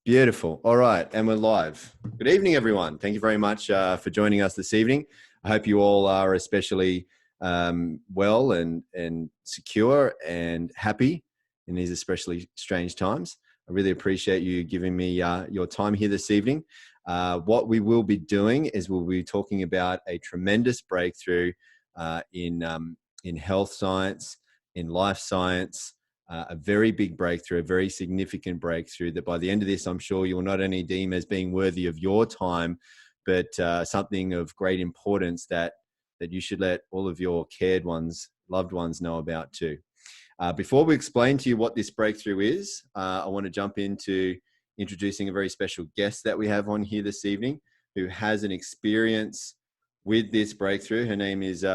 Beautiful. All right. And we're live. Good evening, everyone. Thank you very much for joining us this evening. I hope you all are especially well and secure and happy in these especially strange times. I really appreciate you giving me your time here this evening. What we will be doing is we'll be talking about a tremendous breakthrough in health science, in life science, a very big breakthrough, a very significant breakthrough that by the end of this, I'm sure you will not only deem as being worthy of your time, but something of great importance that you should let all of your cared ones, loved ones know about too. Before we explain to you what this breakthrough is, I want to jump into introducing a very special guest that we have on here this evening who has an experience with this breakthrough. Her name is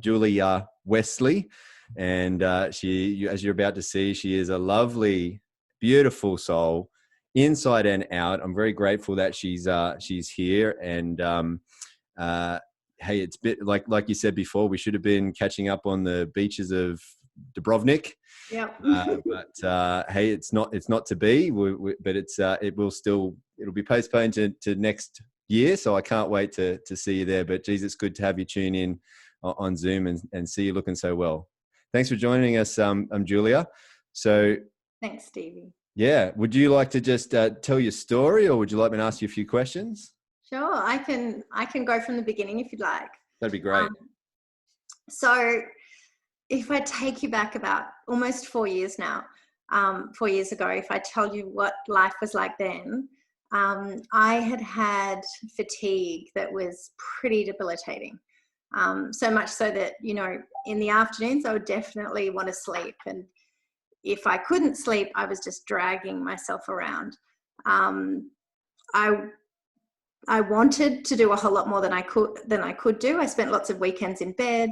Julia Wesley. And she, as you're about to see, she is a lovely, beautiful soul, inside and out. I'm very grateful that she's here. And hey, it's a bit like you said before, we should have been catching up on the beaches of Dubrovnik. Yeah. But hey, it's not to be. But it'll be postponed to next year. So I can't wait to see you there. But geez, it's good to have you tune in on Zoom and see you looking so well. Thanks for joining us, Julia. So, thanks, Stevie. Yeah, would you like to just tell your story, or would you like me to ask you a few questions? Sure, I can go from the beginning if you'd like. That'd be great. So, if I take you back about almost 4 years now, 4 years ago, if I tell you what life was like then, I had fatigue that was pretty debilitating. So much so that, in the afternoons, I would definitely want to sleep. And if I couldn't sleep, I was just dragging myself around. I wanted to do a whole lot more than I could do. I spent lots of weekends in bed.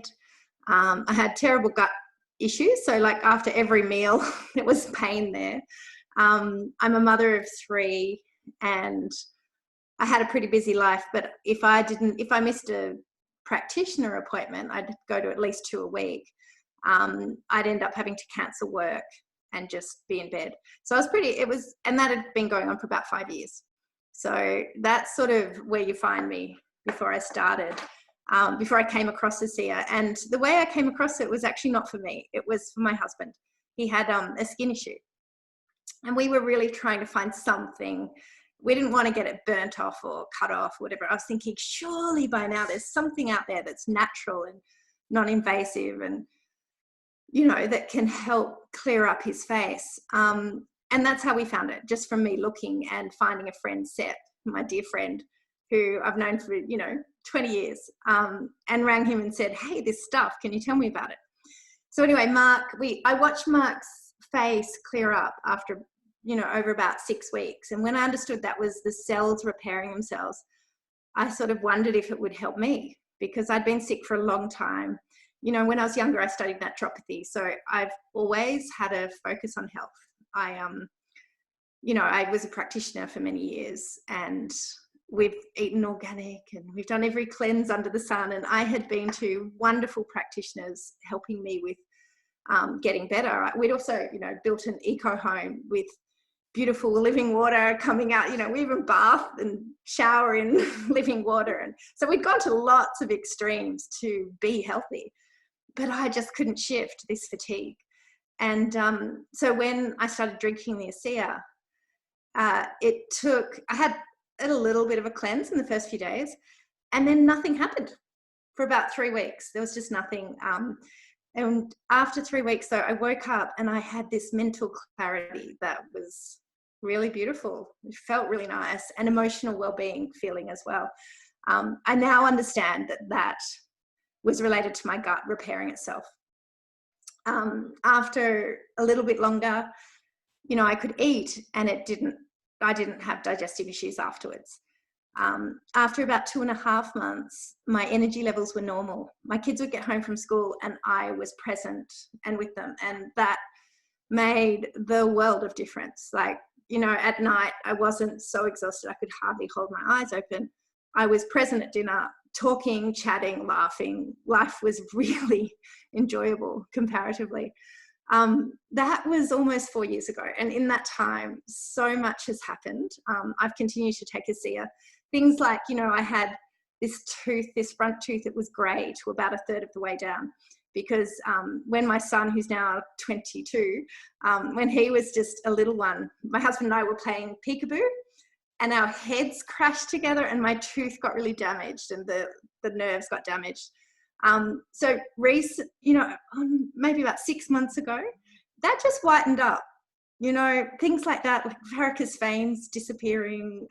I had terrible gut issues. So like after every meal, there was pain there. I'm a mother of 3 and I had a pretty busy life, but if I missed a practitioner appointment, I'd go to at least 2 a week. I'd end up having to cancel work and just be in bed. So and that had been going on for about 5 years. So that's sort of where you find me before I started, before I came across ASEA. And the way I came across it was actually not for me. It was for my husband. He had a skin issue. And we were really trying to find something. We didn't want to get it burnt off or cut off, whatever. I was thinking, surely by now there's something out there that's natural and non-invasive and, that can help clear up his face. And that's how we found it, just from me looking and finding a friend, Seth, my dear friend, who I've known for, 20 years, and rang him and said, hey, this stuff, can you tell me about it? So anyway, I watched Mark's face clear up after over about 6 weeks. And when I understood that was the cells repairing themselves, I sort of wondered if it would help me, because I'd been sick for a long time. When I was younger, I studied naturopathy. So I've always had a focus on health. I was a practitioner for many years, and we've eaten organic and we've done every cleanse under the sun. And I had been to wonderful practitioners helping me with getting better. We'd also, built an eco home with beautiful living water coming out. We even bath and shower in living water. And so we'd gone to lots of extremes to be healthy, but I just couldn't shift this fatigue. And so when I started drinking the ASEA, I had a little bit of a cleanse in the first few days, and then nothing happened for about 3 weeks. There was just nothing. And after 3 weeks, though, I woke up and I had this mental clarity that was really beautiful. It felt really nice, and emotional well-being feeling as well. I now understand that was related to my gut repairing itself. After a little bit longer, I could eat, and I didn't have digestive issues afterwards. After about 2.5 months, my energy levels were normal. My kids would get home from school and I was present and with them. And that made the world of difference. Like, at night, I wasn't so exhausted, I could hardly hold my eyes open. I was present at dinner, talking, chatting, laughing. Life was really enjoyable comparatively. That was almost 4 years ago. And in that time, so much has happened. I've continued to take a seer. Things like, I had this front tooth that was grey to about a third of the way down. Because when my son, who's now 22, when he was just a little one, my husband and I were playing peekaboo, and our heads crashed together, and my tooth got really damaged, and the nerves got damaged. So maybe about 6 months ago, that just whitened up. Things like that, like varicose veins disappearing.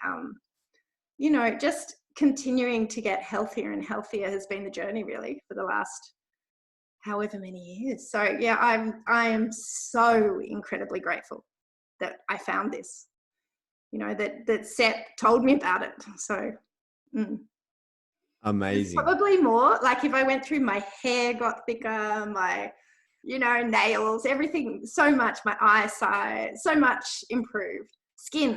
Just continuing to get healthier and healthier has been the journey, really, for the last however many years. So yeah, I am so incredibly grateful that I found this, that Seth told me about it. So amazing. Probably more like if I went through, my hair got thicker, my nails, everything, so much, my eyesight, so much improved.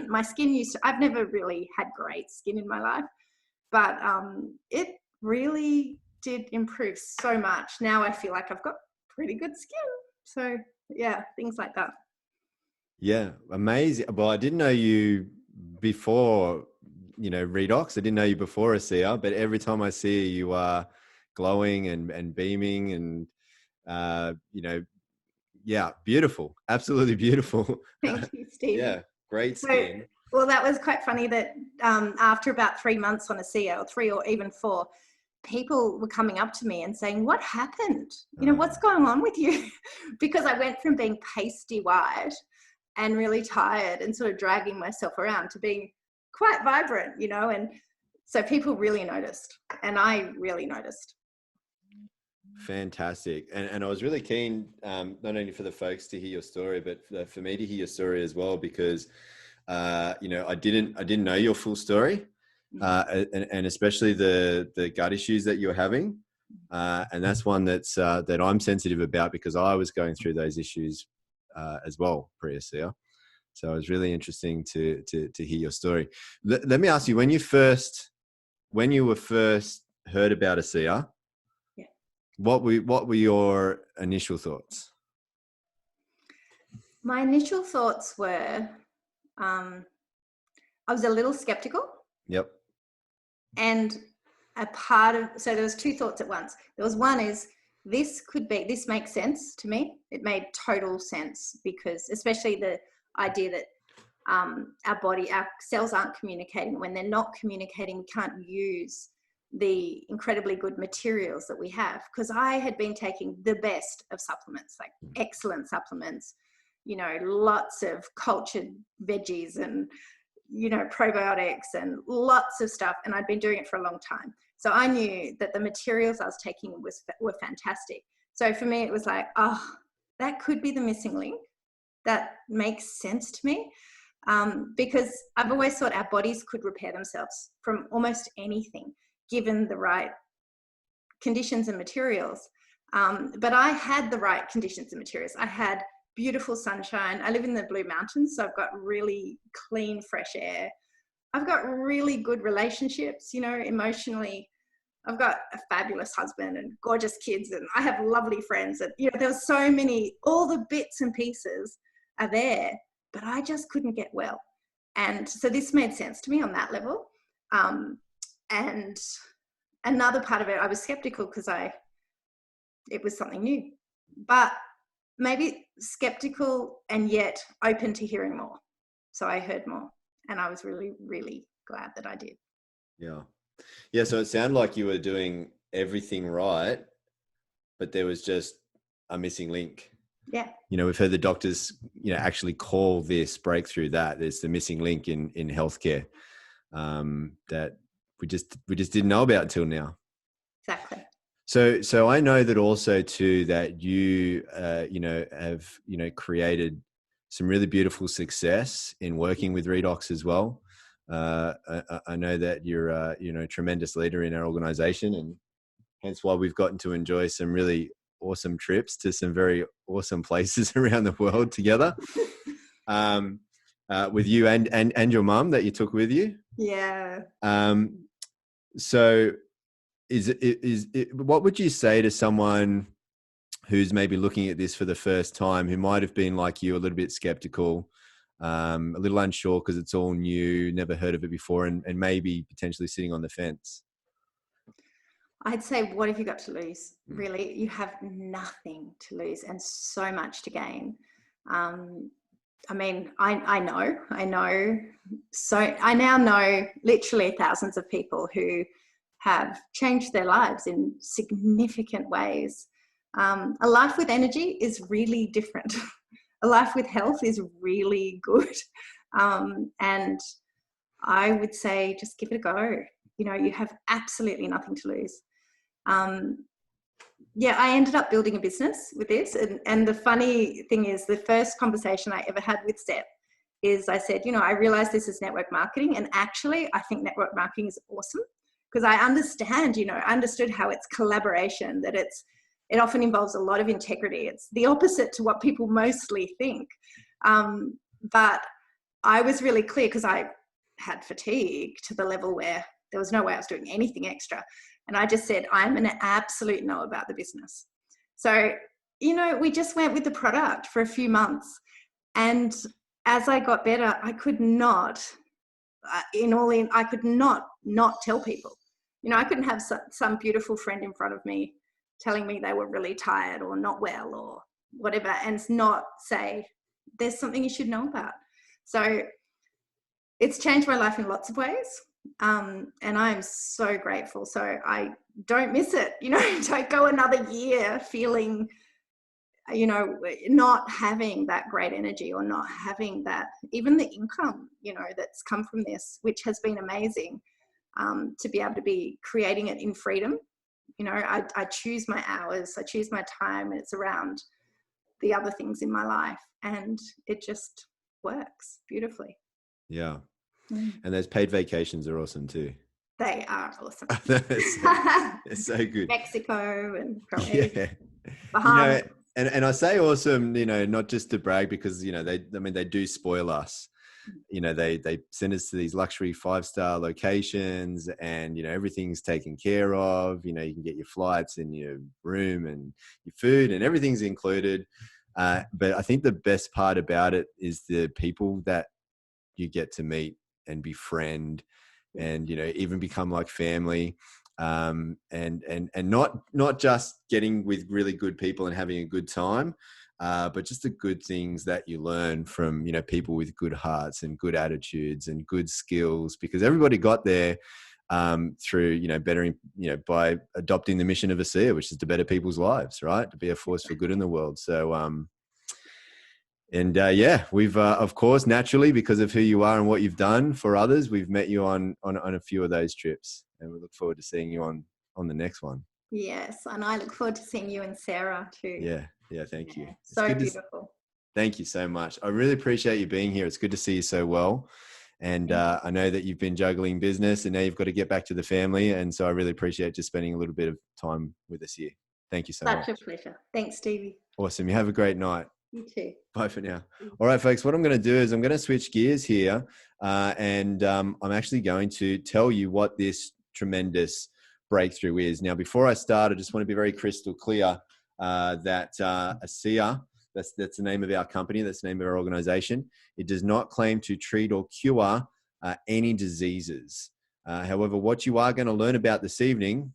My skin I've never really had great skin in my life, but it really did improve so much. Now I feel like I've got pretty good skin. So yeah, things like that. Yeah, amazing. Well, I didn't know you before, REDOX. I didn't know you before ASEA, but every time I see you, you are glowing and beaming and, yeah, beautiful. Absolutely beautiful. Thank you, Steve. Yeah, great skin. Well, that was quite funny that after about 3 months on ASEA, or 3 or even 4, people were coming up to me and saying, what happened? What's going on with you? Because I went from being pasty white and really tired and sort of dragging myself around to being quite vibrant, and so people really noticed, and I really noticed. Fantastic. And I was really keen, not only for the folks to hear your story, but for me to hear your story as well, because, I didn't know your full story. And especially the gut issues that you're having. And that's one that I'm sensitive about, because I was going through those issues as well pre-ASEA. So it was really interesting to hear your story. Let me ask you, when you were first heard about ASEA, yeah, what were your initial thoughts? My initial thoughts were, I was a little skeptical. Yep. And so there was 2 thoughts at once. There was one is, this makes sense to me. It made total sense, because especially the idea that our cells aren't communicating. When they're not communicating, we can't use the incredibly good materials that we have. Because I had been taking the best of supplements, like excellent supplements, lots of cultured veggies and probiotics and lots of stuff, and I'd been doing it for a long time. So I knew that the materials I was taking were fantastic. So for me, it was like, that could be the missing link. That makes sense to me, because I've always thought our bodies could repair themselves from almost anything, given the right conditions and materials. But I had the right conditions and materials. I had beautiful sunshine. I live in the Blue Mountains, so I've got really clean, fresh air. I've got really good relationships, emotionally. I've got a fabulous husband and gorgeous kids, and I have lovely friends. And, there's so many, all the bits and pieces are there, but I just couldn't get well. And so this made sense to me on that level. And another part of it, I was skeptical because it was something new, but maybe skeptical and yet open to hearing more. So I heard more, and I was really, really glad that I did. Yeah. Yeah. So it sounded like you were doing everything right, but there was just a missing link. Yeah. We've heard the doctors, actually call this breakthrough that there's the missing link in healthcare that we just didn't know about until now. Exactly. So I know that also too, that you, have, created some really beautiful success in working with REDOX as well. I know that you're a tremendous leader in our organization, and hence why we've gotten to enjoy some really awesome trips to some very awesome places around the world together, with you and your mum that you took with you. Yeah. So is it what would you say to someone who's maybe looking at this for the first time, who might have been like you, a little bit skeptical, a little unsure because it's all new, never heard of it before, and maybe potentially sitting on the fence? I'd say, what have you got to lose? Really, you have nothing to lose and so much to gain. I mean, I know. So I now know literally thousands of people who have changed their lives in significant ways. A life with energy is really different. A life with health is really good. And I would say just give it a go. You know, you have absolutely nothing to lose. Yeah, I ended up building a business with this. And the funny thing is, the first conversation I ever had with Steph is I said, you know, I realized this is network marketing. And actually, I think network marketing is awesome because I understand, you know, I understood how it's collaboration, that it often involves a lot of integrity. It's the opposite to what people mostly think. But I was really clear because I had fatigue to the level where there was no way I was doing anything extra. And I just said, I'm an absolute no about the business. So, you know, we just went with the product for a few months. And as I got better, I could not, I could not tell people. You know, I couldn't have some beautiful friend in front of me telling me they were really tired or not well or whatever, and not say, there's something you should know about. So it's changed my life in lots of ways. And I'm so grateful. So I don't miss it, you know, don't go another year feeling, you know, not having that great energy or not having that, even the income, you know, that's come from this, which has been amazing, to be able to be creating it in freedom. You know, I choose my hours, I choose my time, and it's around the other things in my life, and it just works beautifully. Yeah. And those paid vacations are awesome too. They are awesome. It's so good. Mexico and Yeah. Bahamas. You know, and I say awesome, you know, not just to brag, because, you know, they do spoil us. You know, they send us to these luxury 5-star locations, and, you know, everything's taken care of. You know, you can get your flights and your room and your food and everything's included. But I think the best part about it is the people that you get to meet and befriend, and, you know, even become like family. And not just getting with really good people and having a good time, but just the good things that you learn from, you know, people with good hearts and good attitudes and good skills, because everybody got there through, you know, bettering, you know, by adopting the mission of ASEA, which is to better people's lives, right? To be a force for good in the world. So, yeah, we've, of course, naturally, because of who you are and what you've done for others, we've met you on a few of those trips, and we look forward to seeing you on the next one. Yes, and I look forward to seeing you and Sarah too. Yeah, thank you. It's so good beautiful. Thank you so much. I really appreciate you being here. It's good to see you so well. And I know that you've been juggling business, and now you've got to get back to the family. And so I really appreciate just spending a little bit of time with us here. Thank you so much. Such a pleasure. Thanks, Stevie. Awesome. You have a great night. You too. Bye for now. All right, folks, what I'm going to do is I'm going to switch gears here, and I'm actually going to tell you what this tremendous breakthrough is. Now, before I start, I just want to be very crystal clear that ASEA, that's the name of our company, that's the name of our organization. It does not claim to treat or cure any diseases. However, what you are going to learn about this evening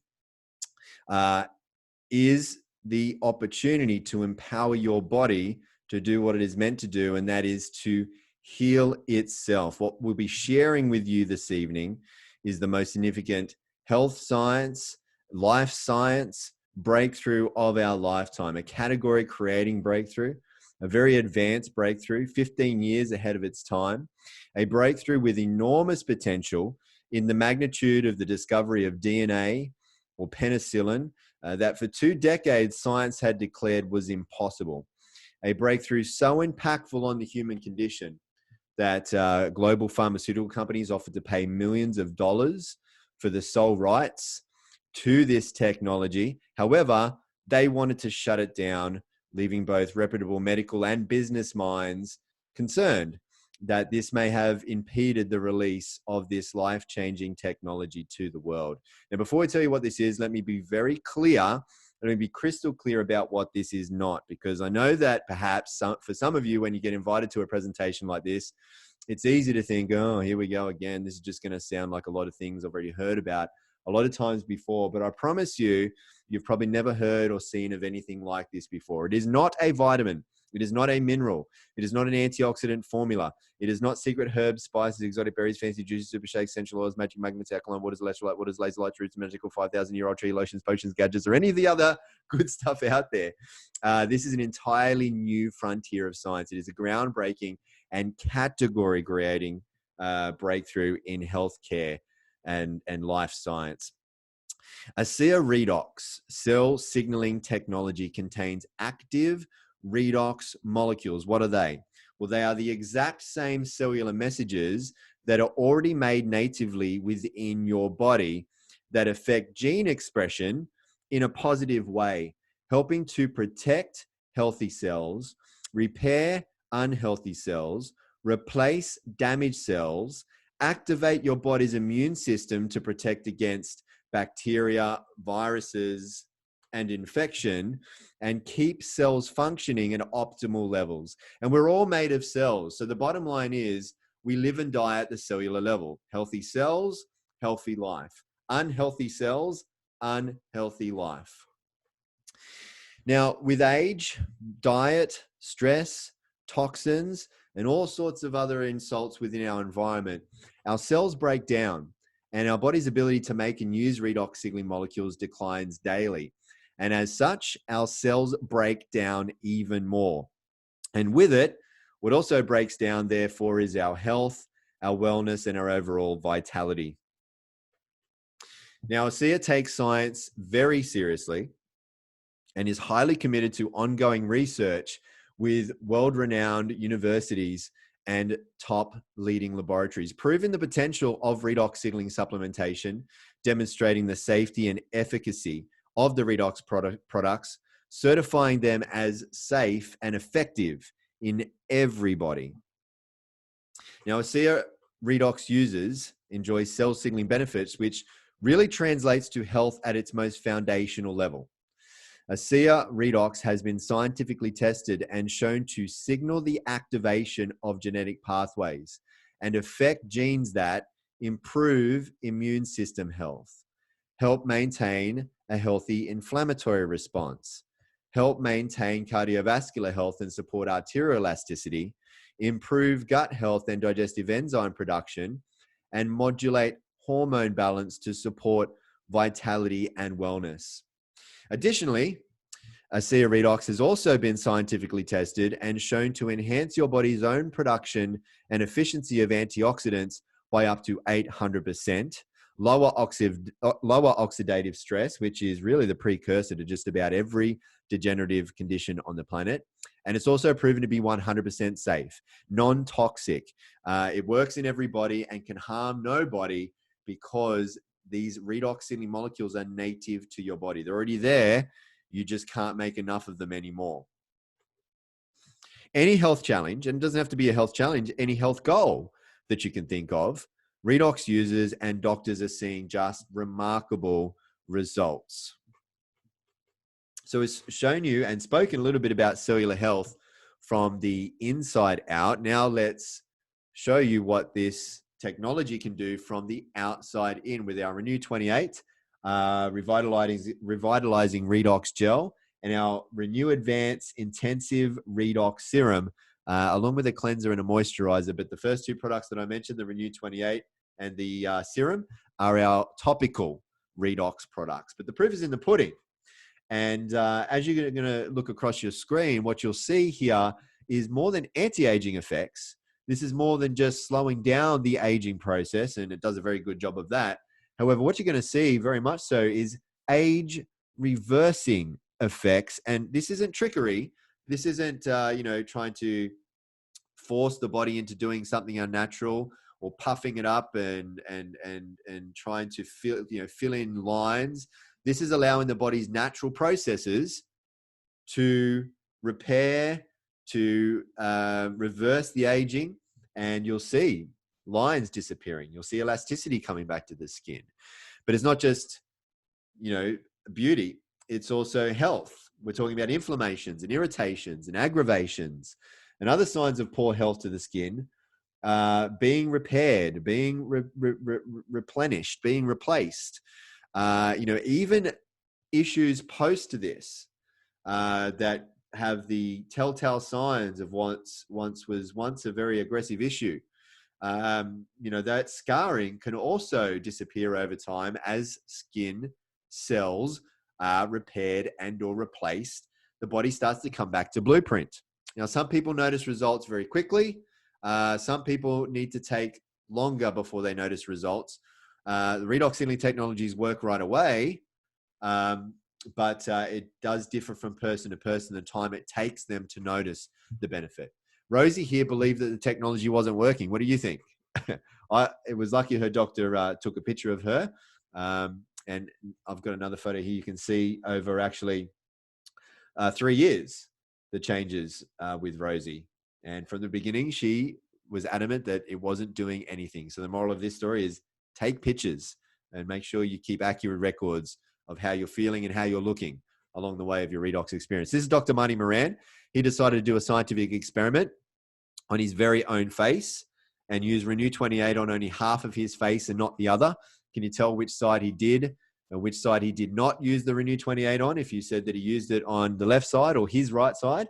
is the opportunity to empower your body to do what it is meant to do, and that is to heal itself. What we'll be sharing with you this evening is the most significant health science, life science breakthrough of our lifetime, a category creating breakthrough, a very advanced breakthrough, 15 years ahead of its time, a breakthrough with enormous potential in the magnitude of the discovery of DNA or penicillin, that for 2 decades science had declared was impossible. A breakthrough so impactful on the human condition that global pharmaceutical companies offered to pay millions of dollars for the sole rights to this technology. However, they wanted to shut it down, leaving both reputable medical and business minds concerned that this may have impeded the release of this life-changing technology to the world. Now, before I tell you what this is, let me be very clear Let me be crystal clear about what this is not, because I know that perhaps for some of you, when you get invited to a presentation like this, it's easy to think, oh, here we go again. This is just going to sound like a lot of things I've already heard about a lot of times before. But I promise you, you've probably never heard or seen of anything like this before. It is not a vitamin. It is not a mineral. It is not an antioxidant formula. It is not secret herbs, spices, exotic berries, fancy juices, super shakes, essential oils, magic magnets, alkaline waters, electrolyte waters, laser lights, roots, magical 5,000-year-old tree, lotions, potions, gadgets, or any of the other good stuff out there. This is an entirely new frontier of science. It is a groundbreaking and category-creating breakthrough in healthcare and life science. ASEA redox cell signaling technology contains active redox molecules. What are they? Well, they are the exact same cellular messages that are already made natively within your body that affect gene expression in a positive way, helping to protect healthy cells, repair unhealthy cells, replace damaged cells, activate your body's immune system to protect against bacteria, viruses, and infection, and keep cells functioning at optimal levels. And we're all made of cells. So the bottom line is we live and die at the cellular level. Healthy cells, healthy life. Unhealthy cells, unhealthy life. Now, with age, diet, stress, toxins, and all sorts of other insults within our environment, our cells break down and our body's ability to make and use redox signaling molecules declines daily. And as such, our cells break down even more. And with it, what also breaks down, therefore, is our health, our wellness, and our overall vitality. Now, ASEA takes science very seriously and is highly committed to ongoing research with world-renowned universities and top leading laboratories, proving the potential of redox signaling supplementation, demonstrating the safety and efficacy of the redox products, certifying them as safe and effective in everybody. Now, ASEA redox users enjoy cell signaling benefits, which really translates to health at its most foundational level. ASEA redox has been scientifically tested and shown to signal the activation of genetic pathways and affect genes that improve immune system health, help maintain a healthy inflammatory response, help maintain cardiovascular health and support arterial elasticity, improve gut health and digestive enzyme production, and modulate hormone balance to support vitality and wellness. Additionally, ASEA redox has also been scientifically tested and shown to enhance your body's own production and efficiency of antioxidants by up to 800%, lower oxidative stress, which is really the precursor to just about every degenerative condition on the planet. And it's also proven to be 100% safe, non-toxic. It works in everybody and can harm nobody because these redox signaling molecules are native to your body. They're already there. You just can't make enough of them anymore. Any health challenge, and it doesn't have to be a health challenge, any health goal that you can think of, redox users and doctors are seeing just remarkable results. So it's shown you and spoken a little bit about cellular health from the inside out. Now let's show you what this technology can do from the outside in with our Renew 28 revitalizing redox gel and our Renew Advance Intensive Redox Serum, along with a cleanser and a moisturizer. But the first two products that I mentioned, the Renew 28 and the serum, are our topical redox products. But the proof is in the pudding. And as you're going to look across your screen, what you'll see here is more than anti-aging effects. This is more than just slowing down the aging process, and it does a very good job of that. However, what you're going to see very much so is age reversing effects. And this isn't trickery. This isn't, trying to force the body into doing something unnatural or puffing it up and trying to fill in lines. This is allowing the body's natural processes to repair, to reverse the aging, and you'll see lines disappearing. You'll see elasticity coming back to the skin. But it's not just, beauty. It's also health. We're talking about inflammations and irritations and aggravations and other signs of poor health to the skin, being repaired, being replenished, being replaced. Even issues post to this that have the telltale signs of once a very aggressive issue. That scarring can also disappear over time as skin cells are repaired and or replaced. The body starts to come back to blueprint. Now, some people notice results very quickly. Some people need to take longer before they notice results. The redox signaling technologies work right away, but it does differ from person to person, the time it takes them to notice the benefit. Rosie here believed that the technology wasn't working. What do you think? It was lucky her doctor took a picture of her. And I've got another photo here. You can see over actually 3 years, the changes with Rosie. And from the beginning, she was adamant that it wasn't doing anything. So the moral of this story is take pictures and make sure you keep accurate records of how you're feeling and how you're looking along the way of your redox experience. This is Dr. Marty Moran. He decided to do a scientific experiment on his very own face and use Renew 28 on only half of his face and not the other. Can you tell which side he did and which side he did not use the Renew 28 on? If you said that he used it on the left side or his right side,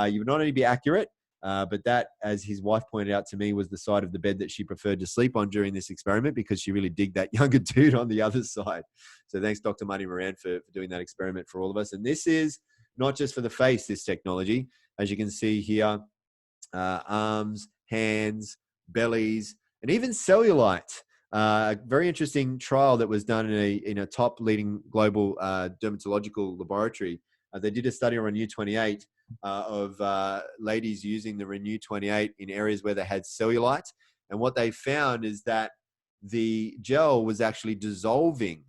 you would not only be accurate, but that, as his wife pointed out to me, was the side of the bed that she preferred to sleep on during this experiment because she really digged that younger dude on the other side. So thanks, Dr. Marty Moran, for doing that experiment for all of us. And this is not just for the face, this technology. As you can see here, arms, hands, bellies, and even cellulite. A very interesting trial that was done in a top leading global dermatological laboratory. They did a study on Renew 28 of ladies using the Renew 28 in areas where they had cellulite. And what they found is that the gel was actually dissolving.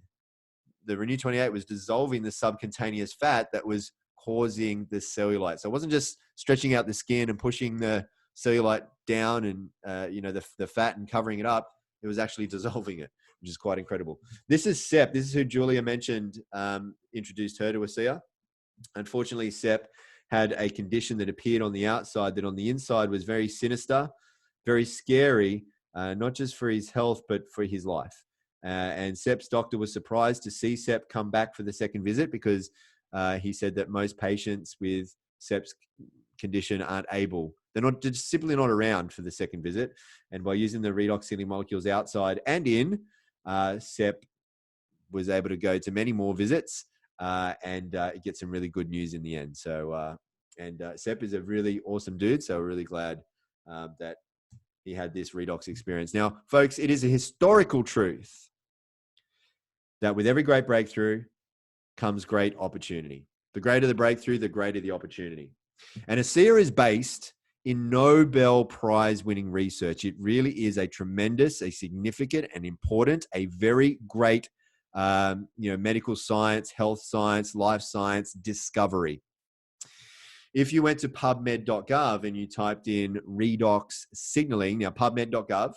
The Renew 28 was dissolving the subcutaneous fat that was causing the cellulite. So it wasn't just stretching out the skin and pushing the cellulite down and the fat and covering it up. It was actually dissolving it, which is quite incredible. This is Sep. This is who Julia mentioned, introduced her to ASEA. Unfortunately, Sep had a condition that appeared on the outside that on the inside was very sinister, very scary, not just for his health, but for his life. And Sep's doctor was surprised to see Sep come back for the second visit because he said that most patients with Sep's condition aren't able. They're not just simply not around for the second visit. And by using the redox signaling molecules outside and in, Sep was able to go to many more visits and get some really good news in the end. So, Sep is a really awesome dude. So we're really glad that he had this redox experience. Now, folks, it is a historical truth that with every great breakthrough comes great opportunity. The greater the breakthrough, the greater the opportunity. And ASEA is based in Nobel Prize winning research. It really is a tremendous, a significant and important, a very great, medical science, health science, life science discovery. If you went to pubmed.gov and you typed in redox signaling, now pubmed.gov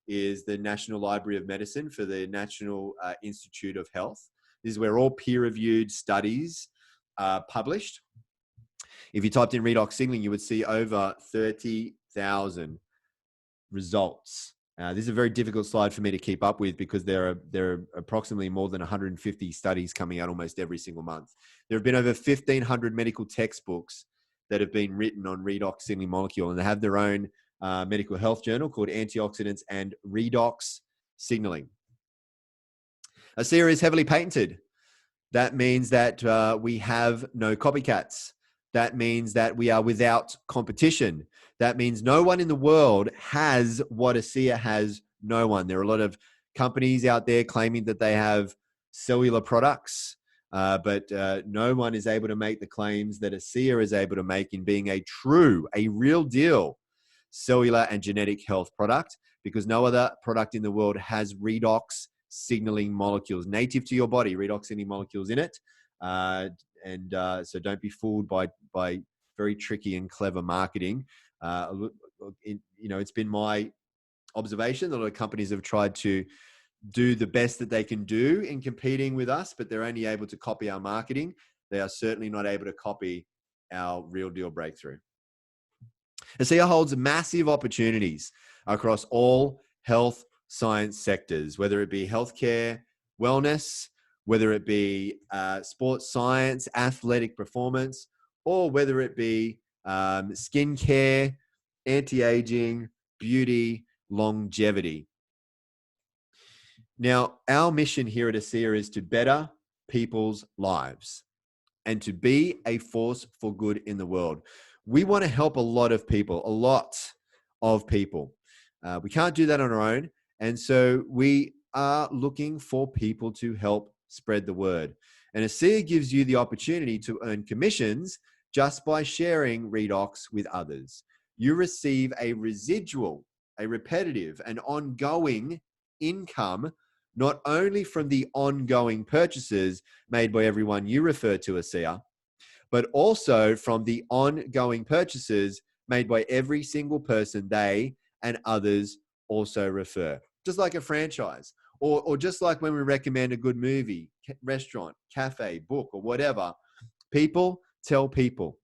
is the National Library of Medicine for the National Institute of Health. This is where all peer-reviewed studies are published. If you typed in redox signaling, you would see over 30,000 results. This is a very difficult slide for me to keep up with because there are approximately more than 150 studies coming out almost every single month. There have been over 1,500 medical textbooks that have been written on redox signaling molecule, and they have their own medical health journal called Antioxidants and Redox Signaling. ASEA is heavily patented. That means that we have no copycats. That means that we are without competition. That means no one in the world has what ASEA has, no one. There are a lot of companies out there claiming that they have cellular products, but no one is able to make the claims that ASEA is able to make in being a true, a real deal cellular and genetic health product, because no other product in the world has redox signaling molecules native to your body, redox signaling molecules in it. So don't be fooled by very tricky and clever marketing. It's been my observation that a lot of companies have tried to do the best that they can do in competing with us, but they're only able to copy our marketing. They are certainly not able to copy our real deal breakthrough. ASEA holds massive opportunities across all health science sectors, whether it be healthcare, wellness, whether it be sports science, athletic performance, or whether it be skincare, anti-aging, beauty, longevity. Now, our mission here at ASEA is to better people's lives and to be a force for good in the world. We want to help a lot of people. We can't do that on our own. And so we are looking for people to help spread the word. And ASEA gives you the opportunity to earn commissions just by sharing REDOX with others. You receive a residual, a repetitive, and ongoing income, not only from the ongoing purchases made by everyone you refer to ASEA, but also from the ongoing purchases made by every single person they and others also refer. Just like a franchise, or just like when we recommend a good movie, restaurant, cafe, book, or whatever, people tell people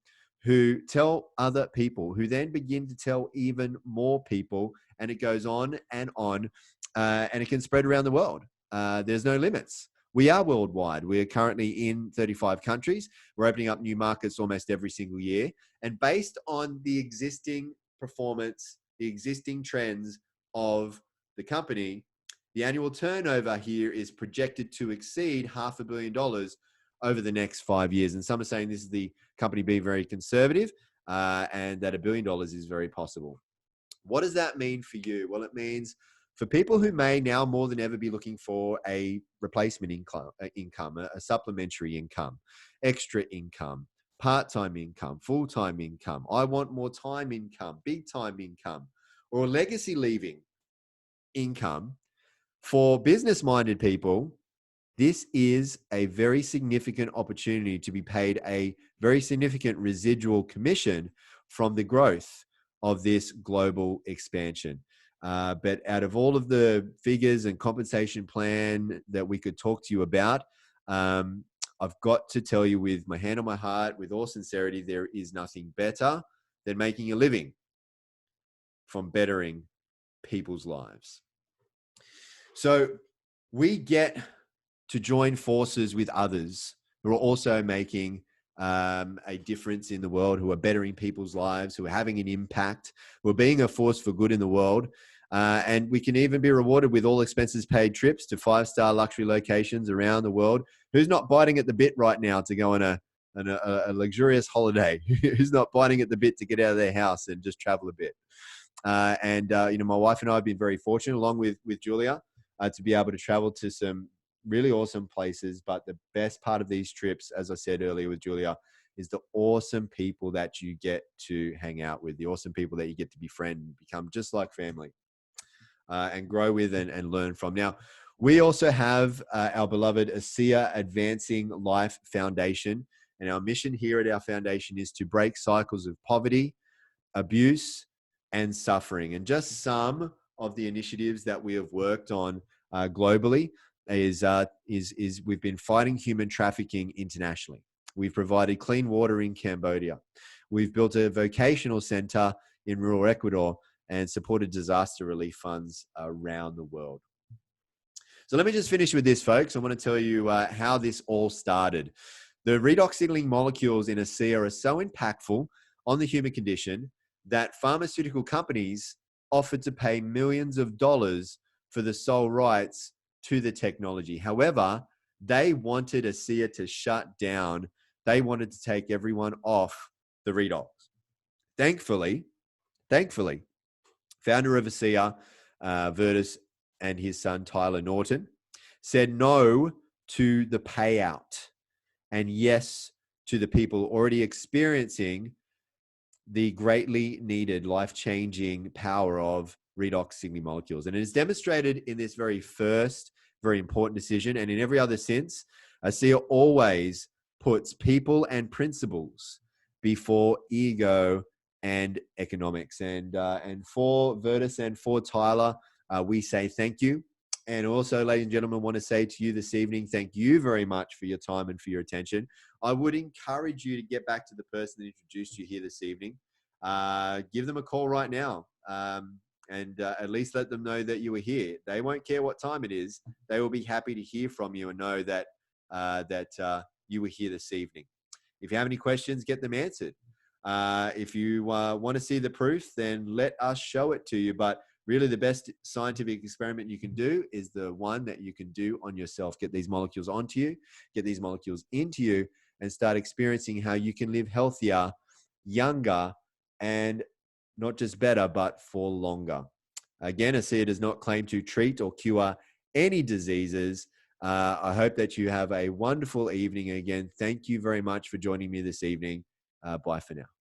who tell other people who then begin to tell even more people, and it goes on, and it can spread around the world. There's no limits. We are worldwide. We are currently in 35 countries. We're opening up new markets almost every single year. And based on the existing performance, the existing trends of the company, the annual turnover here is projected to exceed $500 million over the next 5 years. And some are saying this is the company being very conservative, and that $1 billion is very possible. What does that mean for you? Well, it means for people who may now more than ever be looking for a replacement income, a supplementary income, extra income, part-time income, full-time income, I want more time income, big time income, or legacy leaving income, for business-minded people, this is a very significant opportunity to be paid a very significant residual commission from the growth of this global expansion. But out of all of the figures and compensation plan that we could talk to you about, I've got to tell you with my hand on my heart, with all sincerity, there is nothing better than making a living from bettering people's lives. So we get to join forces with others who are also making a difference in the world, who are bettering people's lives, who are having an impact, who are being a force for good in the world. And we can even be rewarded with all expenses paid trips to 5-star luxury locations around the world. Who's not biting at the bit right now to go on a luxurious holiday? Who's not biting at the bit to get out of their house and just travel a bit? My wife and I have been very fortunate, along with Julia, to be able to travel to some really awesome places. But the best part of these trips, as I said earlier with Julia, is the awesome people that you get to hang out with, the awesome people that you get to befriend, become just like family, and grow with and learn from. Now, we also have our beloved ASEA Advancing Life Foundation. And our mission here at our foundation is to break cycles of poverty, abuse, and suffering. And just some of the initiatives that we have worked on globally is we've been fighting human trafficking internationally. We've provided clean water in Cambodia. We've built a vocational center in rural Ecuador and supported disaster relief funds around the world. So let me just finish with this, folks. I want to tell you how this all started. The redox signaling molecules in ASEA are so impactful on the human condition that pharmaceutical companies offered to pay millions of dollars for the sole rights to the technology. However, they wanted ASEA to shut down. They wanted to take everyone off the redox. Thankfully, founder of ASEA, Virtus, and his son, Tyler Norton, said no to the payout and yes to the people already experiencing the greatly needed life-changing power of redox signaling molecules. And it is demonstrated in this very first, very important decision. And in every other since, ASEA always puts people and principles before ego and economics. And for Virtus and for Tyler, we say thank you. And also, ladies and gentlemen, I want to say to you this evening, thank you very much for your time and for your attention. I would encourage you to get back to the person that introduced you here this evening. Give them a call right now, and at least let them know that you were here. They won't care what time it is. They will be happy to hear from you and know that you were here this evening. If you have any questions, get them answered. If you want to see the proof, then let us show it to you. But really, the best scientific experiment you can do is the one that you can do on yourself. Get these molecules onto you, get these molecules into you, and start experiencing how you can live healthier, younger, and not just better, but for longer. Again, ASEA does not claim to treat or cure any diseases. I hope that you have a wonderful evening. Again, thank you very much for joining me this evening. Bye for now.